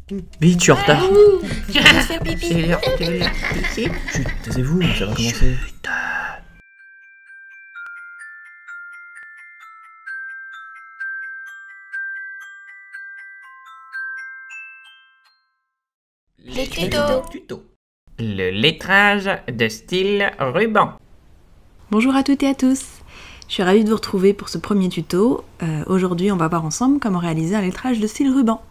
Vite, je suis en retard. Je vais faire pipi. C'est l'heure de la piscine. Chut, taisez-vous, ça va commencer. Les tutos. Le lettrage de style ruban. Bonjour à toutes et à tous. Je suis ravie de vous retrouver pour ce premier tuto. Aujourd'hui, on va voir ensemble comment réaliser un lettrage de style ruban.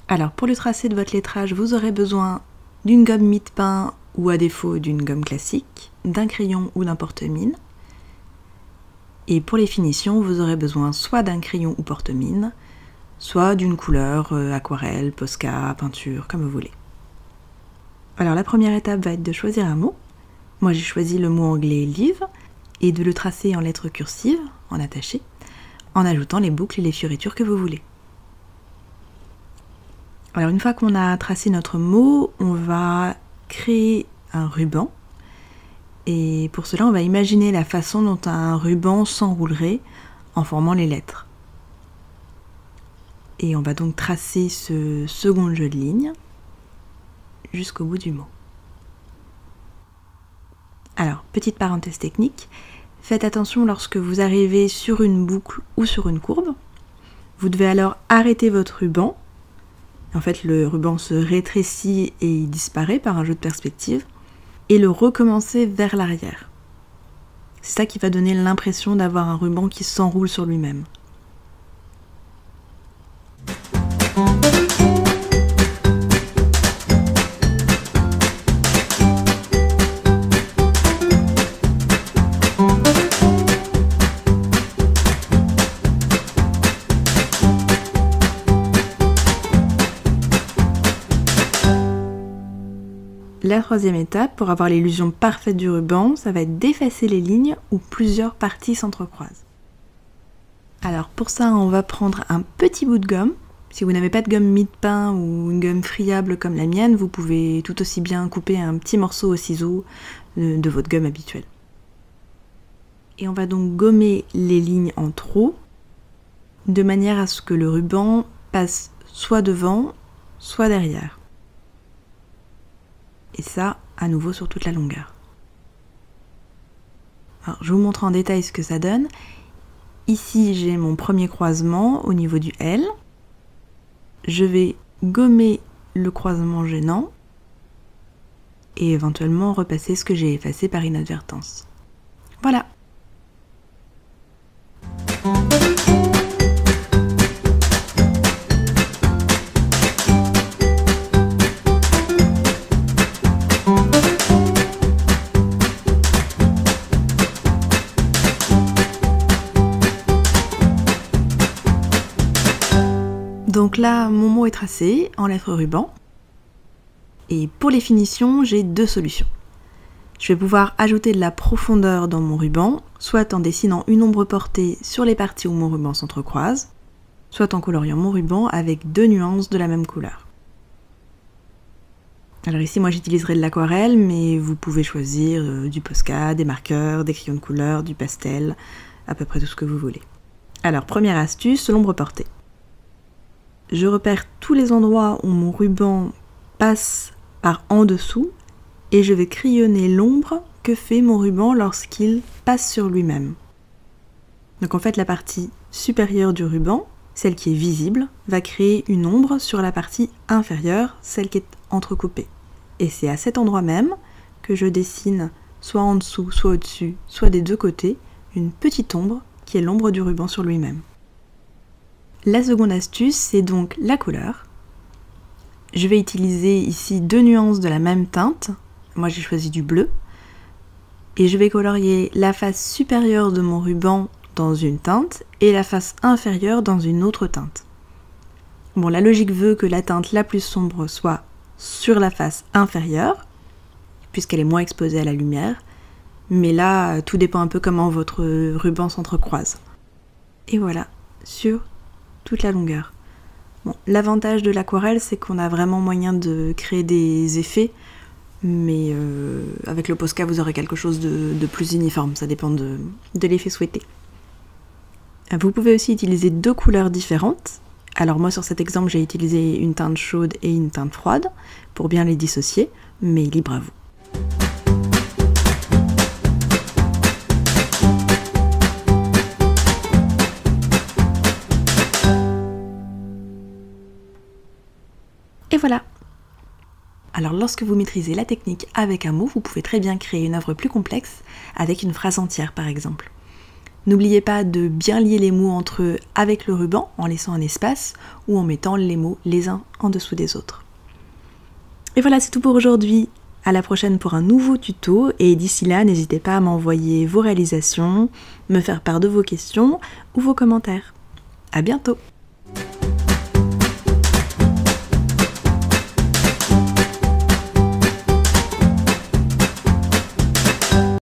Alors, pour le tracé de votre lettrage, vous aurez besoin d'une gomme mie-de-pain ou à défaut d'une gomme classique, d'un crayon ou d'un porte-mine. Et pour les finitions, vous aurez besoin soit d'un crayon ou porte-mine, soit d'une couleur, aquarelle, Posca, peinture, comme vous voulez. Alors la première étape va être de choisir un mot. Moi j'ai choisi le mot anglais livre et de le tracer en lettres cursives, en attaché, en ajoutant les boucles et les fioritures que vous voulez. Alors une fois qu'on a tracé notre mot, on va créer un ruban. Et pour cela, on va imaginer la façon dont un ruban s'enroulerait en formant les lettres. Et on va donc tracer ce second jeu de lignes jusqu'au bout du mot. Alors, petite parenthèse technique, faites attention lorsque vous arrivez sur une boucle ou sur une courbe. Vous devez alors arrêter votre ruban. En fait, le ruban se rétrécit et il disparaît par un jeu de perspective. Et le recommencer vers l'arrière. C'est ça qui va donner l'impression d'avoir un ruban qui s'enroule sur lui-même. La troisième étape, pour avoir l'illusion parfaite du ruban, ça va être d'effacer les lignes où plusieurs parties s'entrecroisent. Alors pour ça, on va prendre un petit bout de gomme. Si vous n'avez pas de gomme mie-de-pain ou une gomme friable comme la mienne, vous pouvez tout aussi bien couper un petit morceau au ciseau de votre gomme habituelle. Et on va donc gommer les lignes en trop, de manière à ce que le ruban passe soit devant, soit derrière. Et ça, à nouveau sur toute la longueur. Alors, je vous montre en détail ce que ça donne. Ici, j'ai mon premier croisement au niveau du L. Je vais gommer le croisement gênant et éventuellement repasser ce que j'ai effacé par inadvertance. Voilà. Donc là, mon mot est tracé en lettres ruban. Et pour les finitions, j'ai deux solutions. Je vais pouvoir ajouter de la profondeur dans mon ruban, soit en dessinant une ombre portée sur les parties où mon ruban s'entrecroise, soit en coloriant mon ruban avec deux nuances de la même couleur. Alors ici, moi j'utiliserai de l'aquarelle, mais vous pouvez choisir du Posca, des marqueurs, des crayons de couleur, du pastel, à peu près tout ce que vous voulez. Alors, première astuce, l'ombre portée. Je repère tous les endroits où mon ruban passe par en dessous et je vais crayonner l'ombre que fait mon ruban lorsqu'il passe sur lui-même. Donc en fait, la partie supérieure du ruban, celle qui est visible, va créer une ombre sur la partie inférieure, celle qui est entrecoupée. Et c'est à cet endroit même que je dessine, soit en dessous, soit au-dessus, soit des deux côtés, une petite ombre qui est l'ombre du ruban sur lui-même. La seconde astuce, c'est donc la couleur. Je vais utiliser ici deux nuances de la même teinte. Moi, j'ai choisi du bleu. Et je vais colorier la face supérieure de mon ruban dans une teinte et la face inférieure dans une autre teinte. Bon, la logique veut que la teinte la plus sombre soit sur la face inférieure, puisqu'elle est moins exposée à la lumière. Mais là, tout dépend un peu comment votre ruban s'entrecroise. Et voilà, sur toute la longueur. Bon, l'avantage de l'aquarelle, c'est qu'on a vraiment moyen de créer des effets, mais avec le Posca, vous aurez quelque chose de plus uniforme, ça dépend de l'effet souhaité. Vous pouvez aussi utiliser deux couleurs différentes. Alors moi sur cet exemple j'ai utilisé une teinte chaude et une teinte froide pour bien les dissocier, mais libre à vous. Et voilà! Alors lorsque vous maîtrisez la technique avec un mot, vous pouvez très bien créer une œuvre plus complexe avec une phrase entière par exemple. N'oubliez pas de bien lier les mots entre eux avec le ruban en laissant un espace ou en mettant les mots les uns en dessous des autres. Et voilà, c'est tout pour aujourd'hui. À la prochaine pour un nouveau tuto et d'ici là, n'hésitez pas à m'envoyer vos réalisations, me faire part de vos questions ou vos commentaires. À bientôt!